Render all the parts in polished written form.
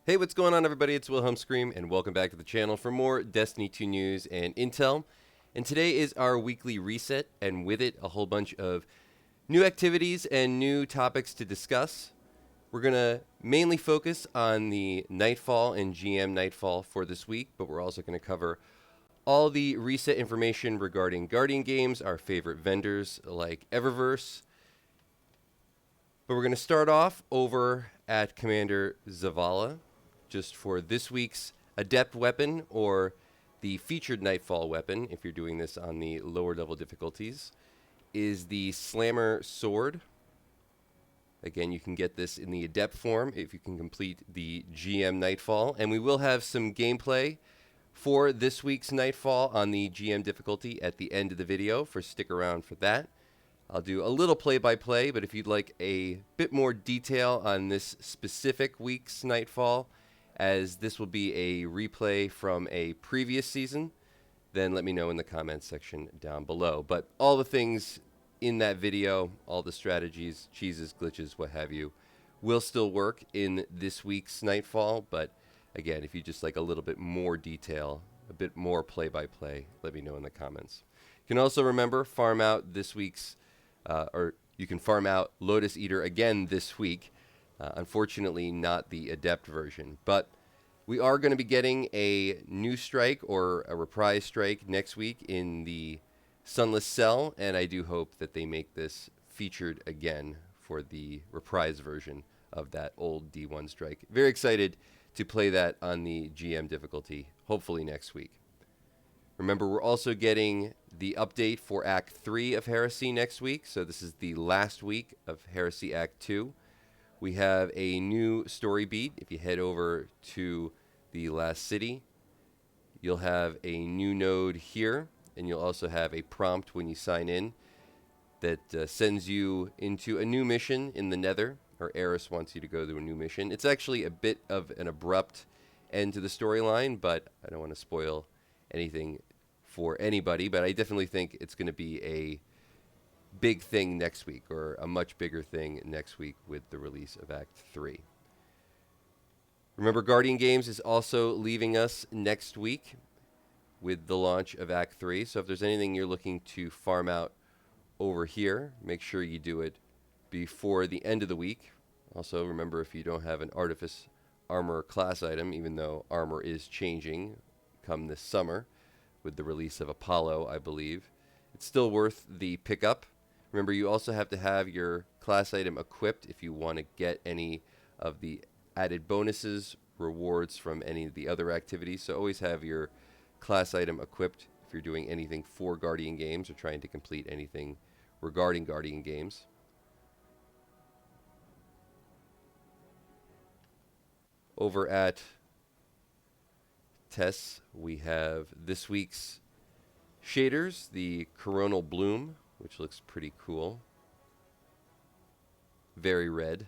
Hey, what's going on, everybody? It's Wilhelm Scream, and welcome back to the channel for more Destiny 2 news and intel. And today is our weekly reset, and with it, a whole bunch of new activities and new topics to discuss. We're going to mainly focus on the Nightfall and GM Nightfall for this week, but we're also going to cover all the reset information regarding Guardian games, our favorite vendors like Eververse. But we're going to start off over at Commander Zavala, just for this week's Adept weapon, or the featured Nightfall weapon, if you're doing this on the lower level difficulties, is the Slammer Sword. Again, you can get this in the Adept form if you can complete the GM Nightfall. And we will have some gameplay for this week's Nightfall on the GM difficulty at the end of the video, for stick around for that. I'll do a little play-by-play, but if you'd like a bit more detail on this specific week's Nightfall, as this will be a replay from a previous season, then let me know in the comments section down below. But all the things in that video, all the strategies, cheeses, glitches, what have you, will still work in this week's Nightfall. But again, if you just like a little bit more detail, a bit more play-by-play, let me know in the comments. You can also remember, farm out this week's, or you can farm out Lotus Eater again this week. Unfortunately, not the Adept version, but we are going to be getting a new strike, or a reprise strike, next week in the SUNLESS cell, and I do hope that they make this featured again for the reprise version of that old D1 strike. Very excited to play that on the GM difficulty, hopefully next week. Remember, we're also getting the update for Act 3 of Heresy next week, so this is the last week of Heresy Act 2. We have a new story beat. If you head over to the last city, you'll have a new node here, and you'll also have a prompt when you sign in that sends you into a new mission in the Nether, or Eris wants you to go to a new mission. It's actually a bit of an abrupt end to the storyline, but I don't want to spoil anything for anybody, but I definitely think it's going to be a big thing next week, or a much bigger thing next week with the release of Act 3. Remember, Guardian Games is also leaving us next week with the launch of Act 3, so if there's anything you're looking to farm out over here, make sure you do it before the end of the week. Also, remember, if you don't have an Artifice Armor class item, even though armor is changing come this summer with the release of Apollo, I believe, it's still worth the pickup. Remember, you also have to have your class item equipped if you want to get any of the added bonuses, rewards from any of the other activities. So always have your class item equipped if you're doing anything for Guardian Games or trying to complete anything regarding Guardian Games. Over at Tess, we have this week's shaders, the Coronal Bloom, which looks pretty cool. Very red.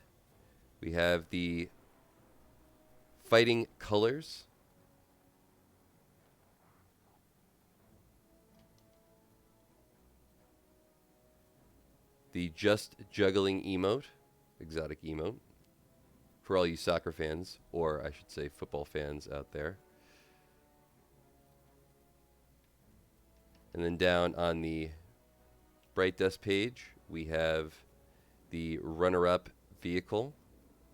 We have the Fighting Colors. The Just Juggling emote, exotic emote, for all you soccer fans, or I should say football fans out there. And then down on the Bright Dust page, we have the runner-up vehicle.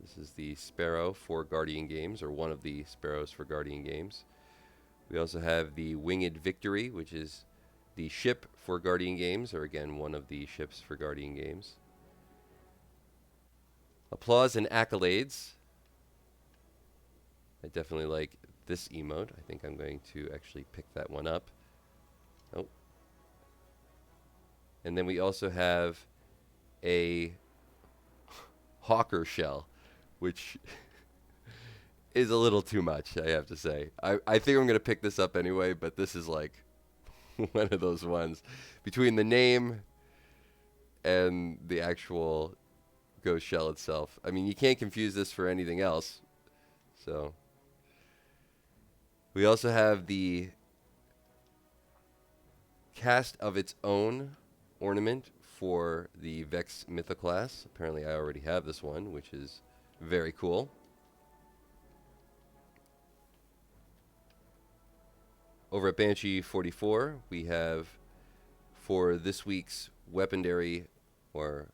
This is the Sparrow for Guardian Games, or one of the Sparrows for Guardian Games. We also have the Winged Victory, which is the ship for Guardian Games, or again, one of the ships for Guardian Games. Applause and Accolades. I definitely like this emote. I think I'm going to actually pick that one up. Oh. And then we also have a Hawker shell, which is a little too much, I have to say. I think I'm going to pick this up anyway, but this is like one of those ones. Between the name and the actual ghost shell itself, I mean, you can't confuse this for anything else. So we also have the Cast of Its Own ornament for the Vex Mythoclass. Apparently I already have this one, which is very cool. Over at Banshee 44, we have for this week's weaponry, or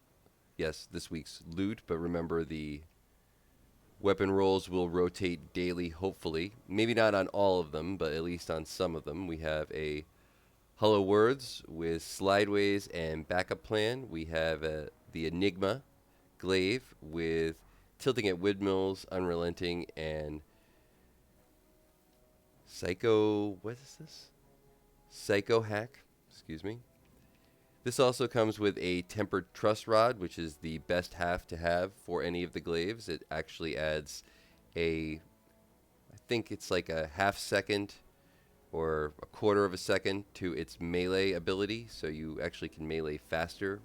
yes, this week's loot, but remember the weapon rolls will rotate daily, hopefully. Maybe not on all of them, but at least on some of them. We have a Hollow Words with Slideways and Backup Plan. We have the Enigma Glaive with Tilting at Windmills, Unrelenting, and what is this? Psycho Hack, excuse me. This also comes with a Tempered Truss Rod, which is the best half to have for any of the glaives. It actually adds I think it's like a half second or a quarter of a second to its melee ability, so you actually can melee faster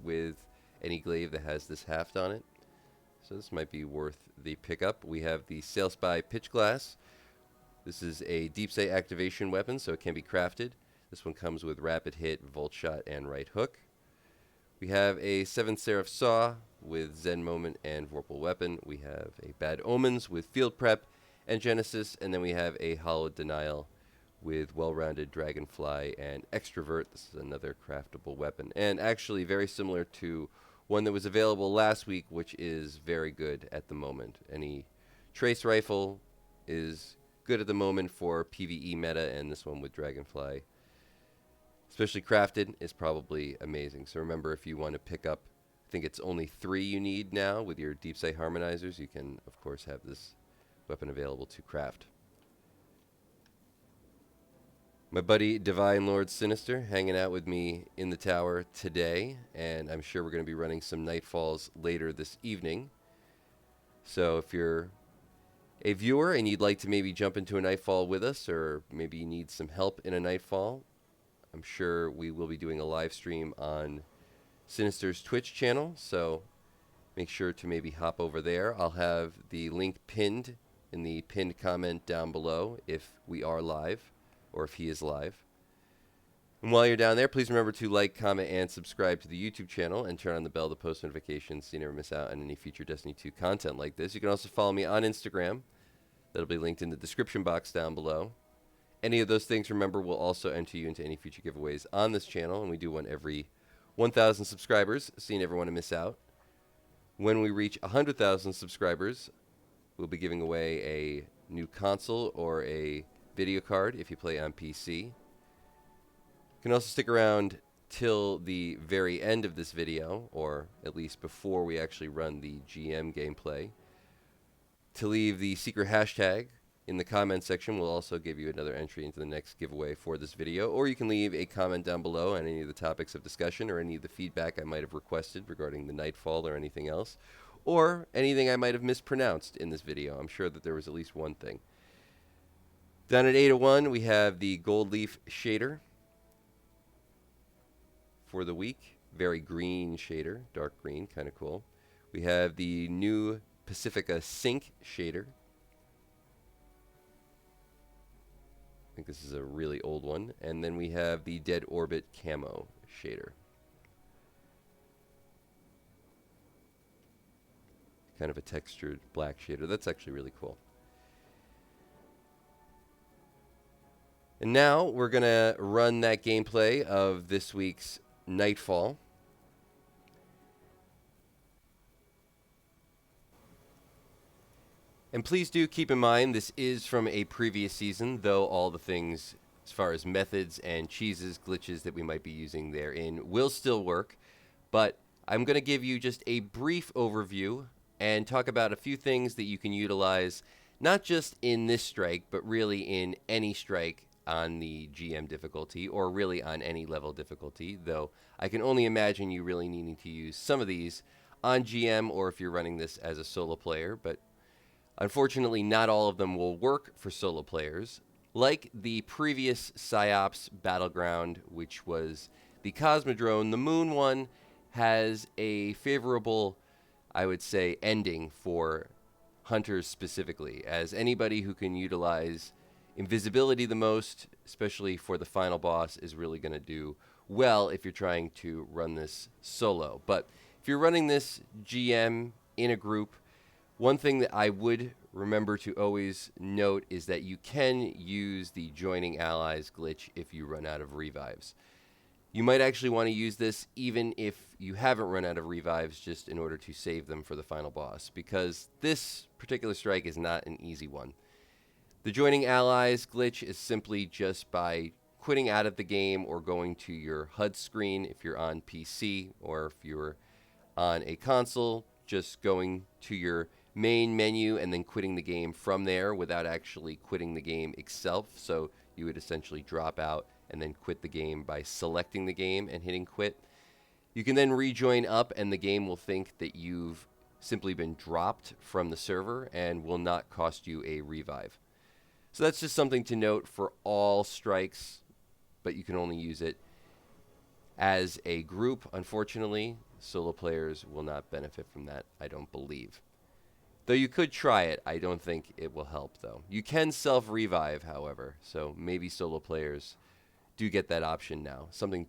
with any glaive that has this haft on it. So this might be worth the pickup. We have the Sail Spy Pitch Glass. This is a deep sight activation weapon, so it can be crafted. This one comes with Rapid Hit, Volt Shot, and Right Hook. We have a Seventh Seraph Saw with Zen Moment and Vorpal Weapon. We have a Bad Omens with Field Prep and Genesis. And then we have a Hollow Denial with Well-Rounded Dragonfly and Extrovert. This is another craftable weapon. And actually very similar to one that was available last week, which is very good at the moment. Any Trace Rifle is good at the moment for PvE meta, and this one with Dragonfly, especially crafted, is probably amazing. So remember, if you want to pick up, I think it's only 3 you need now with your Deep Sight Harmonizers, you can, of course, have this weapon available to craft. My buddy Divine Lord Sinister hanging out with me in the tower today, and I'm sure we're going to be running some Nightfalls later this evening. So if you're a viewer and you'd like to maybe jump into a Nightfall with us, or maybe you need some help in a Nightfall, I'm sure we will be doing a live stream on Sinister's Twitch channel, so make sure to maybe hop over there. I'll have the link pinned in the pinned comment down below if we are live, or if he is live. And while you're down there, please remember to like, comment, and subscribe to the YouTube channel, and turn on the bell to post notifications so you never miss out on any future Destiny 2 content like this. You can also follow me on Instagram. That'll be linked in the description box down below. Any of those things, remember, will also enter you into any future giveaways on this channel, and we do one every 1,000 subscribers, so you never want to miss out. When we reach 100,000 subscribers, we'll be giving away a new console or a video card if you play on PC. You can also stick around till the very end of this video, or at least before we actually run the GM gameplay, to leave the secret hashtag in the comment section. We'll also give you another entry into the next giveaway for this video, or you can leave a comment down below on any of the topics of discussion or any of the feedback I might have requested regarding the Nightfall or anything else, or anything I might have mispronounced in this video. I'm sure that there was at least one thing. Down at 801, we have the Gold Leaf shader for the week. Very green shader, dark green, kind of cool. We have the new Pacifica Sync shader. I think this is a really old one. And then we have the Dead Orbit Camo shader. Kind of a textured black shader. That's actually really cool. And now we're going to run that gameplay of this week's Nightfall. And please do keep in mind, this is from a previous season, though all the things as far as methods and cheeses, glitches that we might be using therein will still work. But I'm going to give you just a brief overview and talk about a few things that you can utilize, not just in this strike, but really in any strike on the GM difficulty, or really on any level difficulty, though I can only imagine you really needing to use some of these on GM, or if you're running this as a solo player. But unfortunately, not all of them will work for solo players. Like the previous PsyOps Battleground, which was the Cosmodrome, the Moon one has a favorable, I would say, ending for hunters specifically, as anybody who can utilize invisibility the most, especially for the final boss, is really going to do well if you're trying to run this solo. But if you're running this GM in a group, one thing that I would remember to always note is that you can use the joining allies glitch if you run out of revives. You might actually want to use this even if you haven't run out of revives, just in order to save them for the final boss, because this particular strike is not an easy one. The joining allies glitch is simply just by quitting out of the game or going to your HUD screen if you're on PC, or if you're on a console, just going to your main menu and then quitting the game from there without actually quitting the game itself. So you would essentially drop out and then quit the game by selecting the game and hitting quit. You can then rejoin up and the game will think that you've simply been dropped from the server and will not cost you a revive. So that's just something to note for all strikes, but you can only use it as a group. Unfortunately, solo players will not benefit from that, I don't believe. Though you could try it, I don't think it will help, though. You can self-revive, however, so maybe solo players do get that option now. Something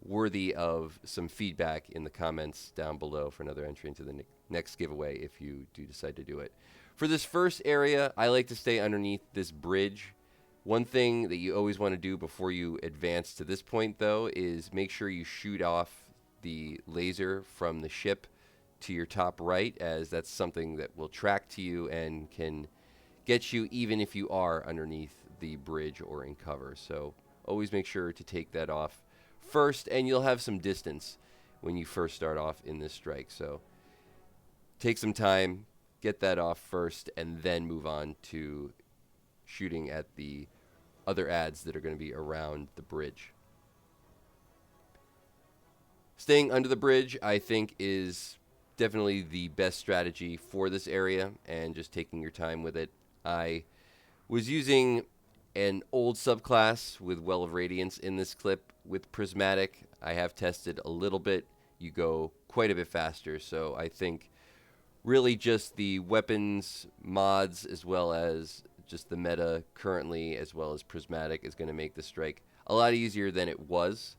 worthy of some feedback in the comments down below for another entry into the next giveaway if you do decide to do it. For this first area, I like to stay underneath this bridge. One thing that you always want to do before you advance to this point, though, is make sure you shoot off the laser from the ship to your top right, as that's something that will track to you and can get you even if you are underneath the bridge or in cover. So always make sure to take that off first, and you'll have some distance when you first start off in this strike. So take some time, get that off first, and then move on to shooting at the other ads that are going to be around the bridge. Staying under the bridge, I think, is definitely the best strategy for this area, and just taking your time with it. I was using an old subclass with Well of Radiance in this clip with Prismatic. I have tested a little bit. You go quite a bit faster, so I think really just the weapons mods, as well as just the meta currently, as well as Prismatic, is going to make the strike a lot easier than it was.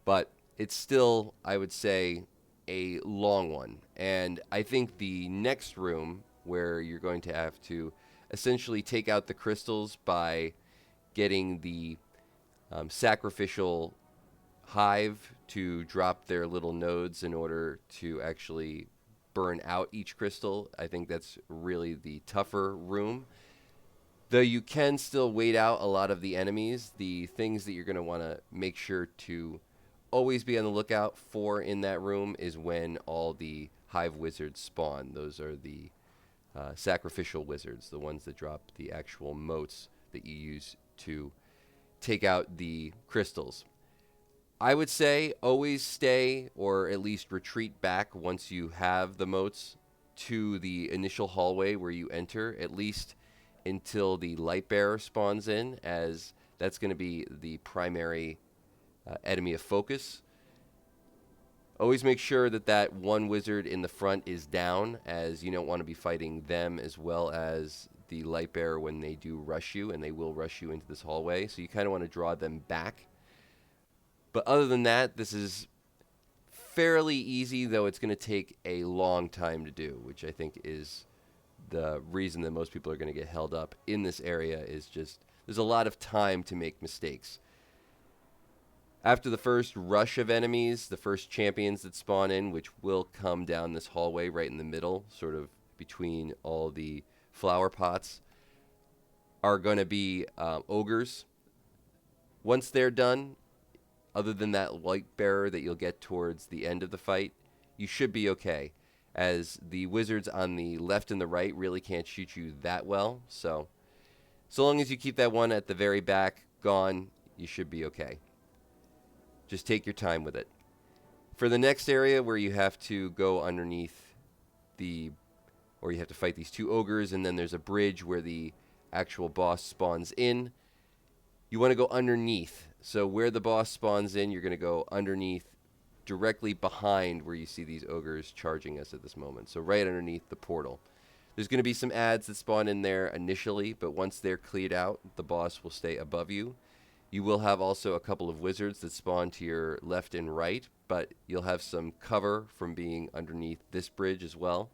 But it's still, I would say, a long one. And I think the next room, where you're going to have to essentially take out the crystals by getting the sacrificial hive to drop their little nodes in order to actually burn out each crystal. I think that's really the tougher room. Though you can still wait out a lot of the enemies, the things that you're going to want to make sure to always be on the lookout for in that room is when all the hive wizards spawn. Those are the sacrificial wizards, the ones that drop the actual motes that you use to take out the crystals. I would say always stay, or at least retreat back once you have the motes, to the initial hallway where you enter, at least until the Lightbearer spawns in, as that's going to be the primary enemy of focus. Always make sure that that one wizard in the front is down, as you don't want to be fighting them as well as the Lightbearer when they do rush you, and they will rush you into this hallway. So you kind of want to draw them back. But other than that, this is fairly easy, though it's going to take a long time to do, which I think is the reason that most people are going to get held up in this area. Is just there's a lot of time to make mistakes. After the first rush of enemies, the first champions that spawn in, which will come down this hallway right in the middle, sort of between all the flower pots, are going to be Augers. Once they're done, other than that Lightbearer that you'll get towards the end of the fight, you should be okay, as the wizards on the left and the right really can't shoot you that well. So long as you keep that one at the very back gone, you should be okay. Just take your time with it. For the next area, where you have to go underneath or you have to fight these two Augers, and then there's a bridge where the actual boss spawns in, you want to go underneath. So where the boss spawns in, you're going to go underneath, directly behind where you see these Augers charging us at this moment. So right underneath the portal. There's going to be some ads that spawn in there initially, but once they're cleared out, the boss will stay above you. You will have also a couple of wizards that spawn to your left and right, but you'll have some cover from being underneath this bridge as well.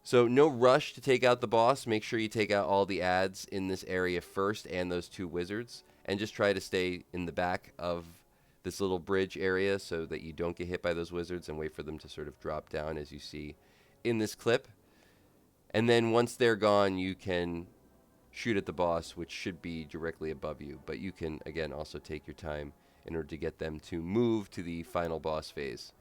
So no rush to take out the boss. Make sure you take out all the ads in this area first and those 2 wizards. And just try to stay in the back of this little bridge area so that you don't get hit by those wizards, and wait for them to sort of drop down as you see in this clip. And then once they're gone, you can shoot at the boss, which should be directly above you. But you can, again, also take your time in order to get them to move to the final boss phase.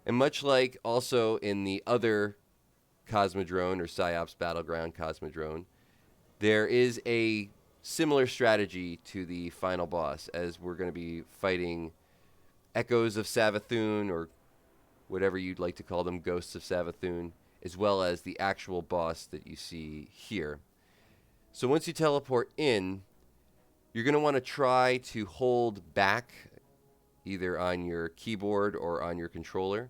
And much like also in the other Cosmodrome or Psyops Battleground Cosmodrome, there is a similar strategy to the final boss, as we're going to be fighting echoes of Savathun, or whatever you'd like to call them, ghosts of Savathun, as well as the actual boss that you see here. So once you teleport in, you're going to want to try to hold back either on your keyboard or on your controller,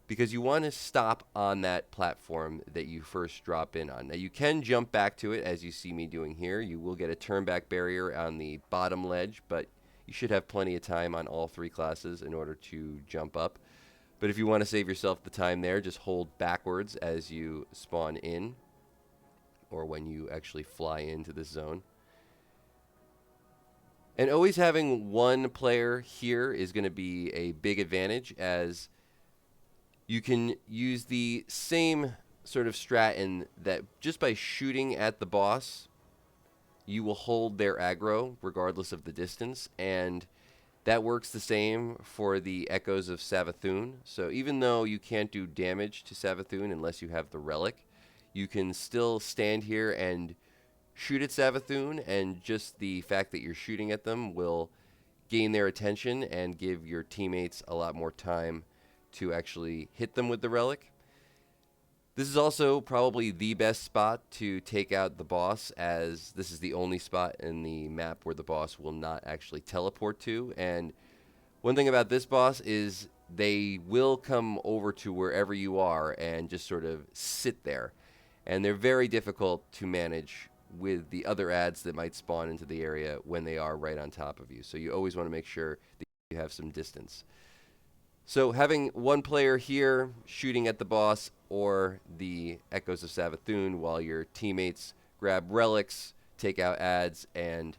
because you want to stop on that platform that you first drop in on. Now you can jump back to it, as you see me doing here. You will get a turn back barrier on the bottom ledge, but you should have plenty of time on all 3 classes in order to jump up. But if you want to save yourself the time there, just hold backwards as you spawn in, or when you actually fly into this zone. And always having one player here is going to be a big advantage, as you can use the same sort of strat in that just by shooting at the boss, you will hold their aggro regardless of the distance, and that works the same for the Echoes of Savathun. So even though you can't do damage to Savathun unless you have the relic, you can still stand here and shoot at Savathun, and just the fact that you're shooting at them will gain their attention and give your teammates a lot more time to actually hit them with the relic. This is also probably the best spot to take out the boss, as this is the only spot in the map where the boss will not actually teleport to. And one thing about this boss is they will come over to wherever you are and just sort of sit there. And they're very difficult to manage with the other ads that might spawn into the area when they are right on top of you. So you always want to make sure that you have some distance. So having one player here shooting at the boss or the Echoes of Savathun while your teammates grab relics, take out ads, and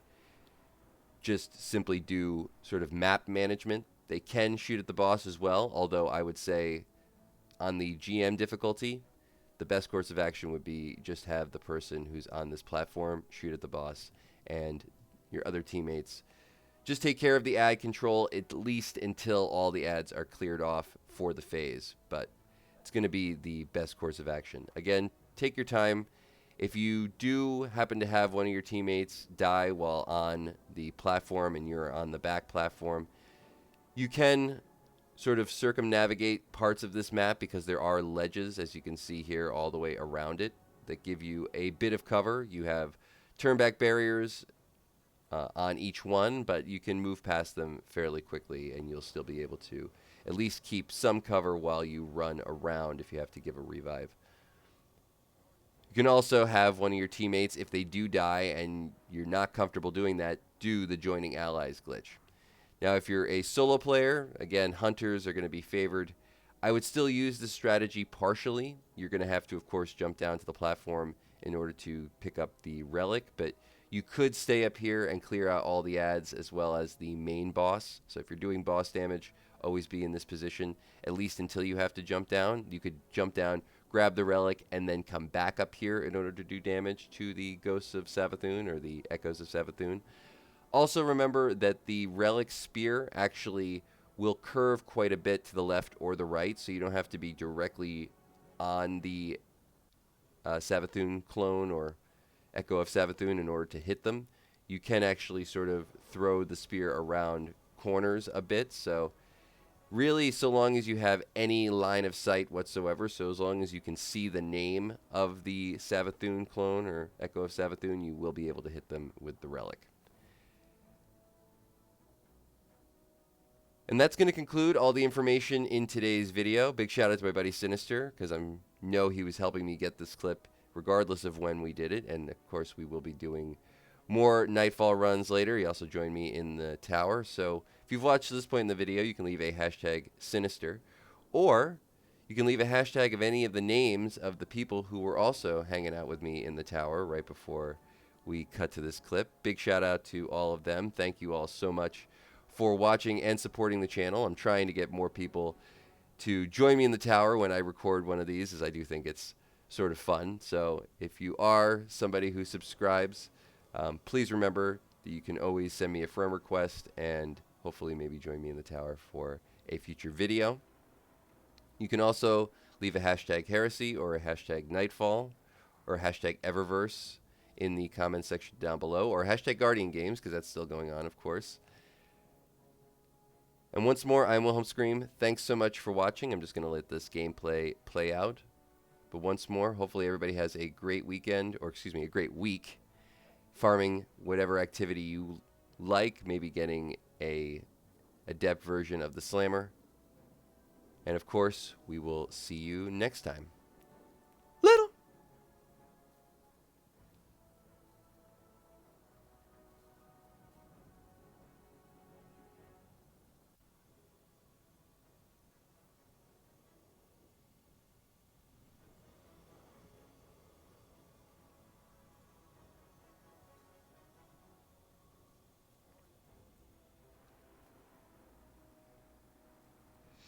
just simply do sort of map management. They can shoot at the boss as well, although I would say on the GM difficulty, the best course of action would be just have the person who's on this platform shoot at the boss, and your other teammates just take care of the ad control, at least until all the ads are cleared off for the phase. But it's going to be the best course of action. Again, take your time. If you do happen to have one of your teammates die while on the platform and you're on the back platform, you can sort of circumnavigate parts of this map, because there are ledges, as you can see here, all the way around it that give you a bit of cover. You have turnback barriers on each one, but you can move past them fairly quickly, and you'll still be able to at least keep some cover while you run around if you have to give a revive. You can also have one of your teammates, if they do die and you're not comfortable doing that, do the joining allies glitch. Now, if you're a solo player, again, hunters are going to be favored. I would still use this strategy partially. You're going to have to, of course, jump down to the platform in order to pick up the relic, but you could stay up here and clear out all the ads as well as the main boss. So if you're doing boss damage, always be in this position, at least until you have to jump down. You could jump down, grab the relic, and then come back up here in order to do damage to the Ghosts of Savathun or the Echoes of Savathun. Also remember that the relic spear actually will curve quite a bit to the left or the right, so you don't have to be directly on the Savathun clone or Echo of Savathun in order to hit them. You can actually sort of throw the spear around corners a bit, so really, so long as you have any line of sight whatsoever, so as long as you can see the name of the Savathun clone or Echo of Savathun, you will be able to hit them with the relic. And that's going to conclude all the information in today's video. Big shout out to my buddy Sinister, because I know he was helping me get this clip regardless of when we did it. And of course, we will be doing more Nightfall runs later. He also joined me in the tower. So if you've watched to this point in the video, you can leave a hashtag Sinister. Or You can leave a hashtag of any of the names of the people who were also hanging out with me in the tower right before we cut to this clip. Big shout out to all of them. Thank you all so much for watching and supporting the channel. I'm trying to get more people to join me in the tower when I record one of these, as I do think it's sort of fun. So if you are somebody who subscribes, please remember that you can always send me a friend request and hopefully maybe join me in the tower for a future video. You can also leave a hashtag Heresy or a hashtag Nightfall or a hashtag Eververse in the comment section down below, or hashtag Guardian Games, because that's still going on, of course. And once more, I'm Wilhelm Scream. Thanks so much for watching. I'm just going to let this gameplay play out. But once more, hopefully everybody has a great weekend, or excuse me, a great week, farming whatever activity you like, maybe getting a Adept version of the Slammer. And of course, we will see you next time.